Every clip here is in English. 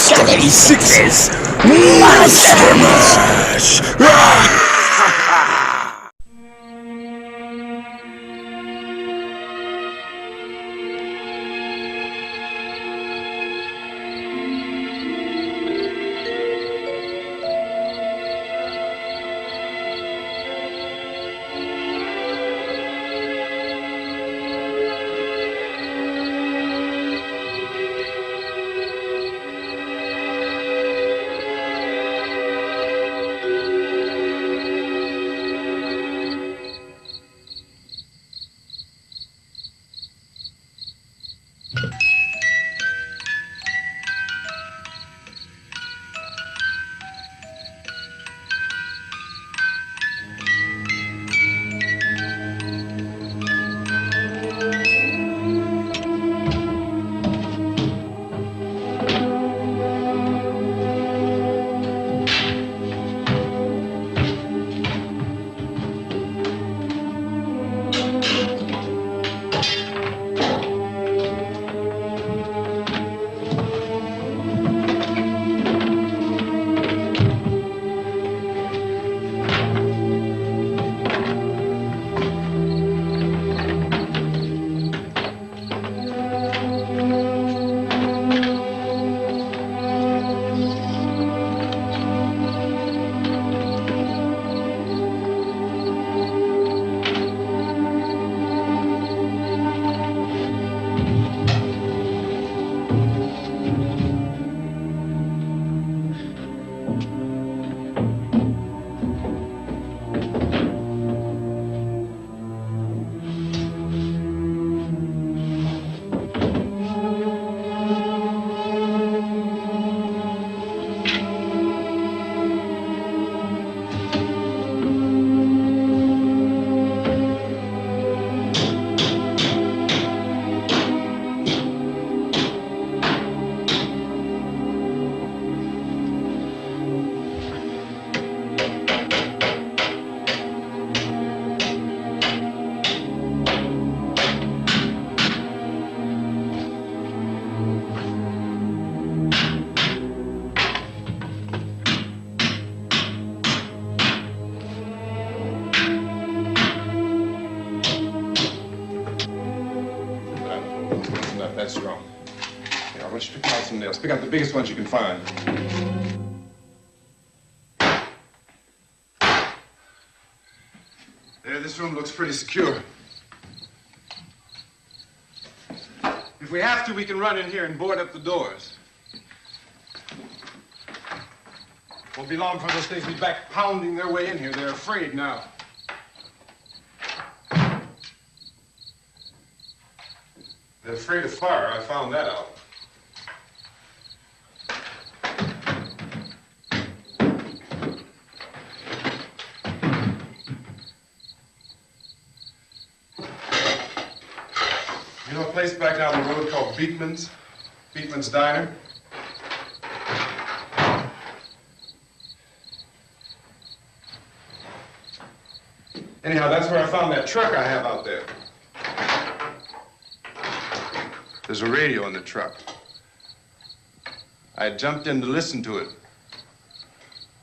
Monster 86's Monster Mash! That's wrong. Here, I want you to pick out some nails. Pick out the biggest ones you can find. There, this room looks pretty secure. If we have to, we can run in here and board up the doors. Won't be long before those things be back pounding their way in here. They're afraid now. They're afraid of fire. I found that out. You know a place back down the road called Beekman's? Beekman's Diner? Anyhow, that's where I found that truck I have out there. There's a radio in the truck. I jumped in to listen to it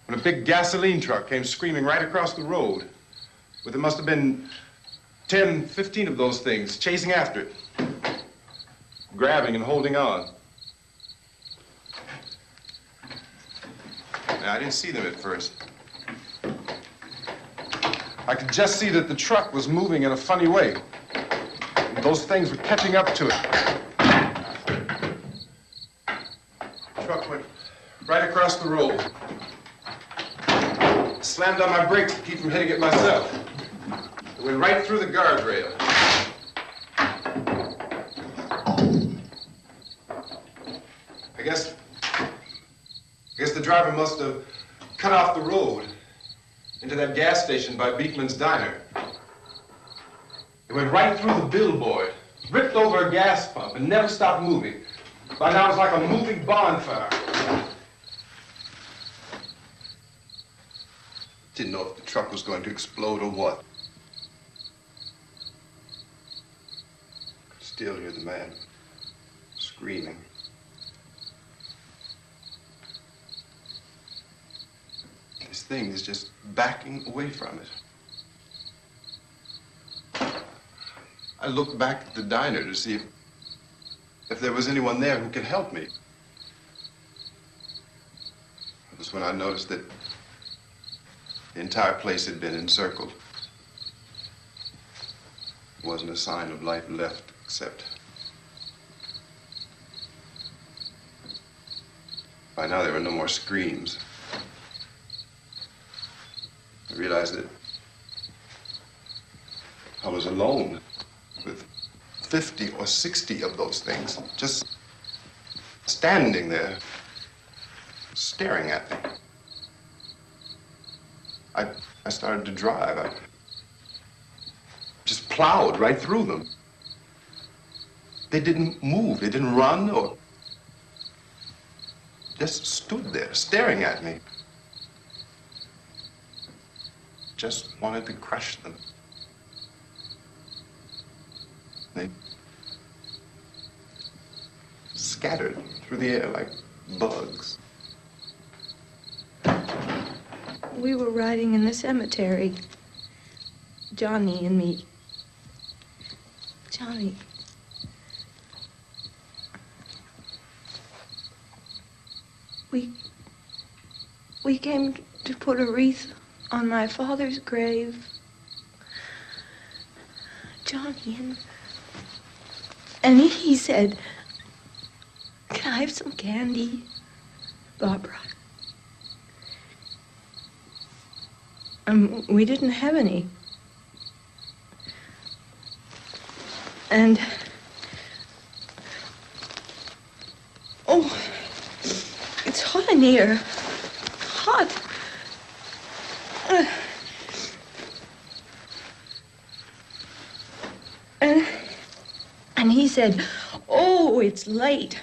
when a big gasoline truck came screaming right across the road. But there must have been 10, 15 of those things chasing after it, grabbing and holding on. Now, I didn't see them at first. I could just see that the truck was moving in a funny way. And those things were catching up to it. Truck went right across the road. Slammed on my brakes to keep from hitting it myself. It went right through the guardrail. I guess the driver must have cut off the road into that gas station by Beekman's Diner. It went right through the billboard, ripped over a gas pump, and never stopped moving. By now, it's like a moving bonfire. Didn't know if the truck was going to explode or what. Could still hear the man screaming. thing is just backing away from it. I looked back at the diner to see if there was anyone there who could help me. It was when I noticed that the entire place had been encircled. There wasn't a sign of life left except... By now there were no more screams. I realized that I was alone with 50 or 60 of those things, just standing there, staring at me. I started to drive. I just plowed right through them. They didn't move. They didn't run or just stood there staring at me. Just wanted to crush them. They scattered through the air like bugs. We were riding in the cemetery, Johnny and me. Johnny. We came to put a wreath on my father's grave. Johnny, and he said, "Can I have some candy, Barbara?" We didn't have any. And, oh, it's hot in here. Hot. And he said, "Oh, it's late.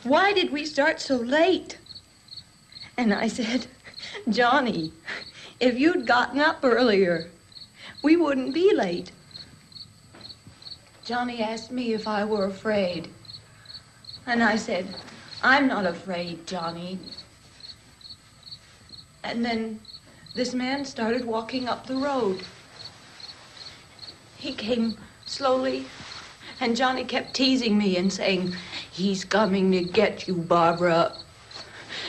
Why did we start so late?" And I said, "Johnny, if you'd gotten up earlier, we wouldn't be late." Johnny asked me if I were afraid. And I said, "I'm not afraid, Johnny." And then this man started walking up the road. He came slowly, and Johnny kept teasing me and saying, "He's coming to get you, Barbara."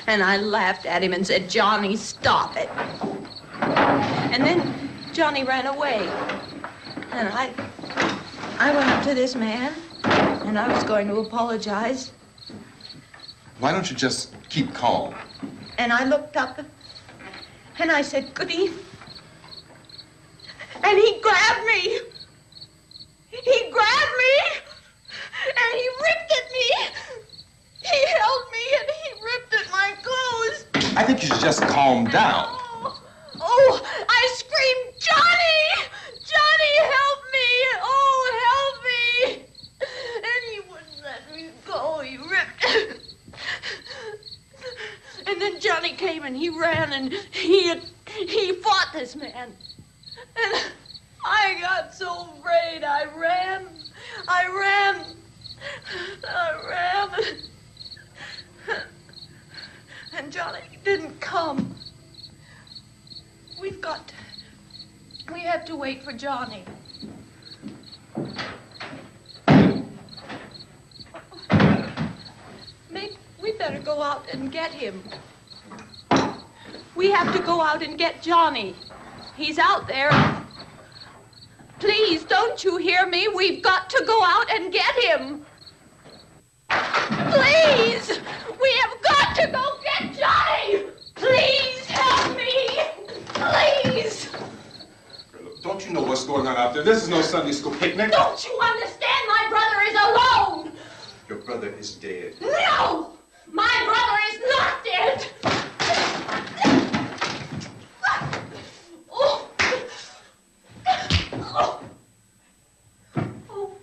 And I laughed at him and said, "Johnny, stop it." And then Johnny ran away. And I went up to this man, and I was going to apologize. Why don't you just keep calm? And I looked up, and I said, "Good evening." And he grabbed me. He grabbed me, and he ripped at me. He held me, and he ripped at my clothes. I think you should just calm down. Oh, I screamed, "Johnny! Johnny, help me! Oh, help me!" And he wouldn't let me go. He ripped. And then Johnny came and he ran and he fought this man. And I got so afraid. I ran. And Johnny didn't come. We have to wait for Johnny. We better go out and get him. We have to go out and get Johnny. He's out there. Please, don't you hear me? We've got to go out and get him. Please! We have got to go get Johnny! Please help me! Please! Don't you know what's going on out there? This is no Sunday school picnic. Don't you understand? My brother is alone! Your brother is dead. No! My brother is not dead! Oh. Oh.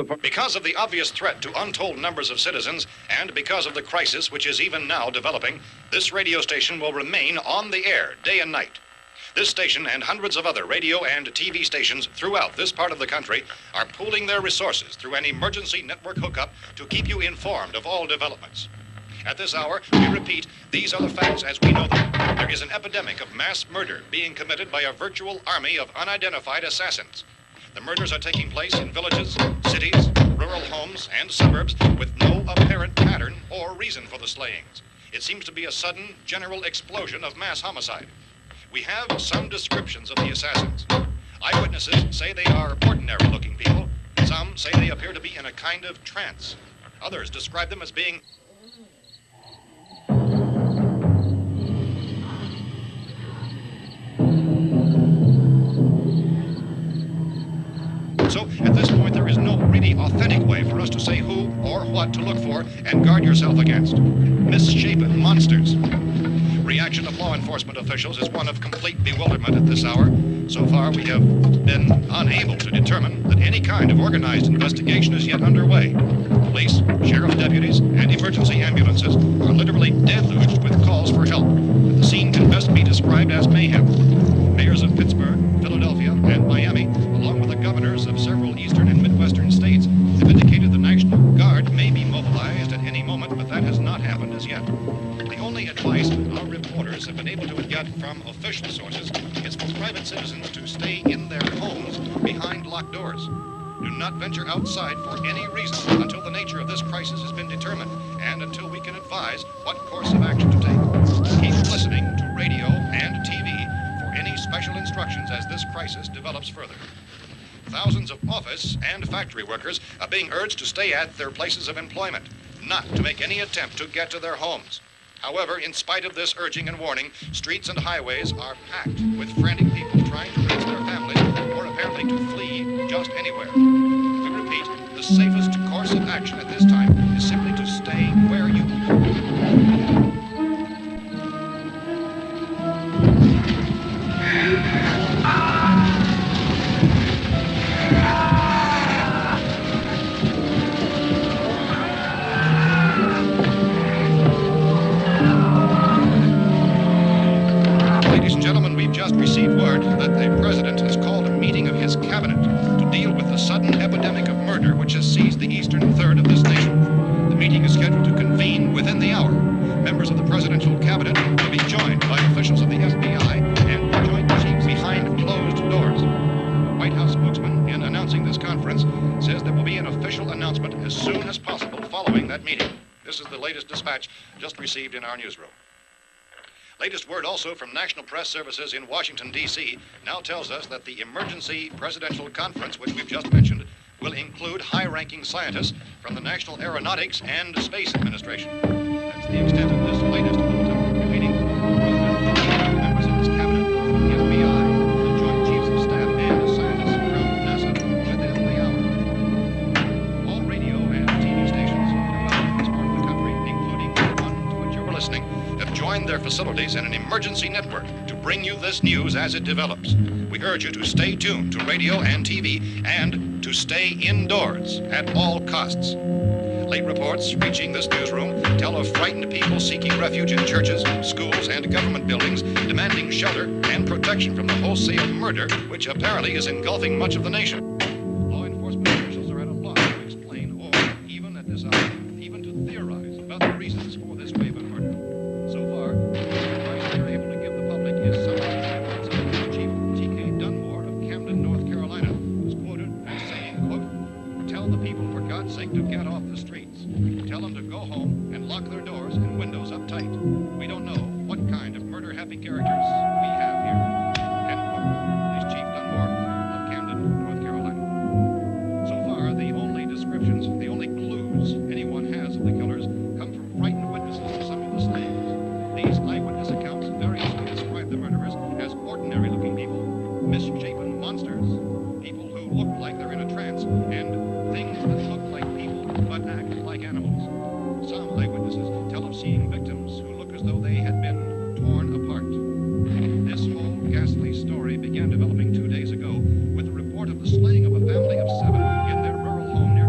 National Park. Because of the obvious threat to untold numbers of citizens, and because of the crisis which is even now developing, this radio station will remain on the air day and night. This station and hundreds of other radio and TV stations throughout this part of the country are pooling their resources through an emergency network hookup to keep you informed of all developments. At this hour, we repeat, these are the facts as we know them. There is an epidemic of mass murder being committed by a virtual army of unidentified assassins. The murders are taking place in villages, cities, rural homes, and suburbs with no apparent pattern or reason for the slayings. It seems to be a sudden, general explosion of mass homicide. We have some descriptions of the assassins. Eyewitnesses say they are ordinary-looking people. Some say they appear to be in a kind of trance. Others describe them as being... So, at this point, there is no really authentic way for us to say who or what to look for and guard yourself against. Misshapen monsters. Reaction of law enforcement officials is one of complete bewilderment at this hour. So far, we have been unable to determine that any kind of organized investigation is yet underway. Police, sheriff deputies, and emergency ambulances are literally deluged with calls for help. The scene can best be described as mayhem. Mayors of Pittsburgh, Philadelphia, and Miami, along with the governors of several eastern and midwestern states, have indicated the National Guard may be mobilized at any moment, but that has not happened as yet. The only advice our reporters have been able to get from official sources is for private citizens to stay in their homes behind locked doors. Do not venture outside for any reason until the nature of this crisis has been determined and until we can advise what course of action to take. Keep listening to radio and TV for any special instructions as this crisis develops further. Thousands of office and factory workers are being urged to stay at their places of employment, not to make any attempt to get to their homes. However, in spite of this urging and warning, streets and highways are packed with frantic people trying to reach their families or apparently to flee just anywhere. We repeat, the safest course of action at this time is simply to stay where you just received word that the president has called a meeting of his cabinet to deal with the sudden epidemic of murder which has seized the eastern third of this nation. The meeting is scheduled to convene within the hour. Members of the presidential cabinet will be joined by officials of the FBI and joint chiefs behind closed doors. The White House spokesman, in announcing this conference, says there will be an official announcement as soon as possible following that meeting. This is the latest dispatch just received in our newsroom. Latest word also from National Press Services in Washington, D.C. now tells us that the emergency presidential conference, which we've just mentioned, will include high-ranking scientists from the National Aeronautics and Space Administration. That's the extent of this latest bulletin. Meeting members of his cabinet, the FBI, the Joint Chiefs of Staff, and scientists from NASA within the hour. All radio and TV stations throughout this part of the country, including the one to which you're listening, have joined their facilities in an emergency network to bring you this news as it develops. We urge you to stay tuned to radio and TV and to stay indoors at all costs. Late reports reaching this newsroom tell of frightened people seeking refuge in churches, schools, and government buildings, demanding shelter and protection from the wholesale murder which apparently is engulfing much of the nation. Law enforcement officials are at a loss to explain or, even at this hour, even to theorize about the reasons for this wave of murder. So far, the advice we are able to give the public is summarized by Police Chief T.K. Dunmore of Camden, North Carolina, who's quoted as saying, quote, "Tell the people, for God's sake, to get off the streets. Tell them to go home and lock their doors and windows up tight. We don't know what kind of murder-happy characters we have here." End quote. Police Chief Dunmore of Camden, North Carolina. So far, the only descriptions, the only clues anyone has of the killers come from frightened witnesses of some of the slayings. These eyewitness accounts variously describe the murderers as ordinary-looking people, misshapen monsters, people who look like they're in a trance, and things that look like people but act like animals. Some eyewitnesses tell of seeing victims who look as though they had been torn apart. This whole ghastly story began developing 2 days ago with the report of the slaying of a family of 7 in their rural home near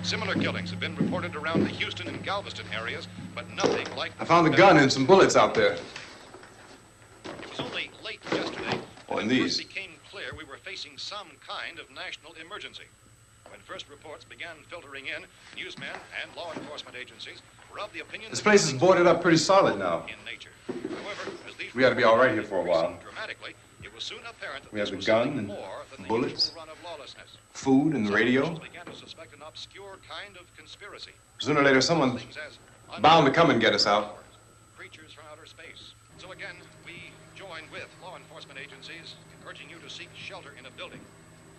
Similar killings have been reported around the Houston and Galveston areas, but nothing like... I found a gun and some bullets out there. It was only late yesterday Oh, and that it these. first became clear we were facing some kind of national emergency. When first reports began filtering in, newsmen and law enforcement agencies were of the opinion This that place is things boarded were up pretty solid now. in nature. However, as these We ought to be all right here for a while. increasing dramatically, it was soon apparent that We have this the was gun something and more than the bullets. usual run of lawlessness. Food and the Some radio. officials began to suspect an obscure kind of conspiracy. Sooner or later, someone's Things as bound to come and get us out. creatures from outer space. So again, we join with law enforcement agencies in urging you to seek shelter in a building.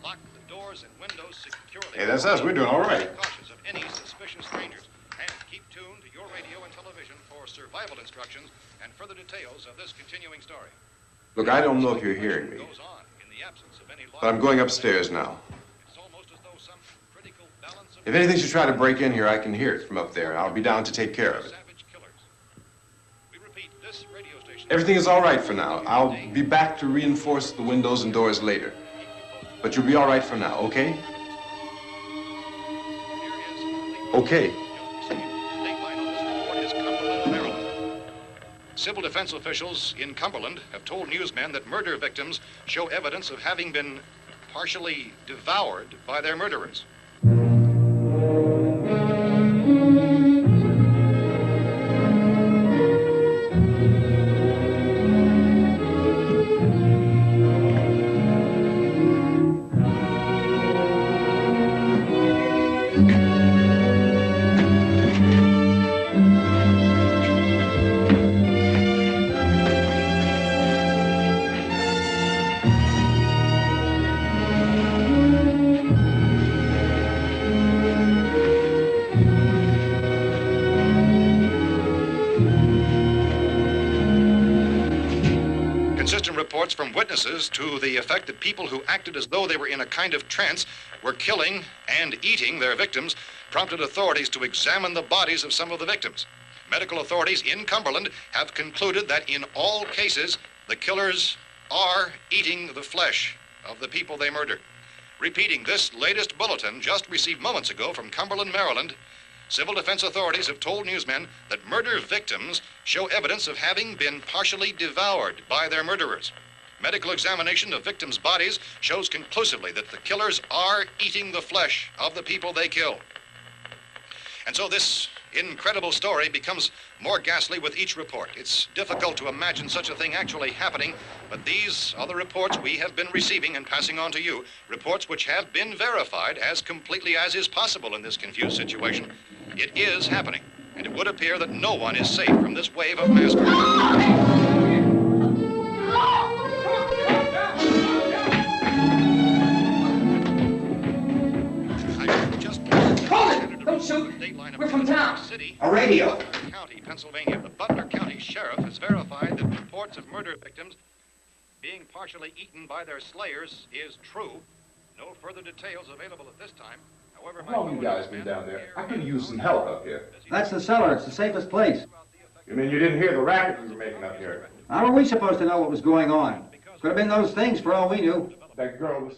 Lock the doors and windows securely. Hey, that's us. We're doing all right. Be cautious of any suspicious strangers. And keep tuned to your radio and television for survival instructions and further details of this continuing story. Look, I don't know if you're hearing me, Goes on in the absence of any law. but I'm going upstairs now. It's almost as though some critical balance of If anything should try to break in here, I can hear it from up there, and I'll be down to take care of it. savage killers. We repeat, this radio station. Everything is all right for now. I'll be back to reinforce the windows and doors later. But you'll be all right for now, okay? Okay. Civil defense officials in Cumberland have told newsmen that murder victims show evidence of having been partially devoured by their murderers. Consistent reports from witnesses to the effect that people who acted as though they were in a kind of trance were killing and eating their victims prompted authorities to examine the bodies of some of the victims. Medical authorities in Cumberland have concluded that in all cases, the killers are eating the flesh of the people they murdered. Repeating this latest bulletin just received moments ago from Cumberland, Maryland, civil defense authorities have told newsmen that murder victims show evidence of having been partially devoured by their murderers. Medical examination of victims' bodies shows conclusively that the killers are eating the flesh of the people they kill. And so this incredible story becomes more ghastly with each report. It's difficult to imagine such a thing actually happening, but these are the reports we have been receiving and passing on to you, reports which have been verified as completely as is possible in this confused situation. It is happening, and it would appear that no one is safe from this wave of mass murder. Don't shoot. We're from town. A radio. County, Pennsylvania. The Butler County Sheriff has verified that reports of murder victims being partially eaten by their slayers is true. No further details available at this time. However, How long you guys been down there? I can use some help up here. That's the cellar. It's the safest place. You mean you didn't hear the racket we were making up here? How were we supposed to know what was going on? Could have been those things for all we knew. That girl was...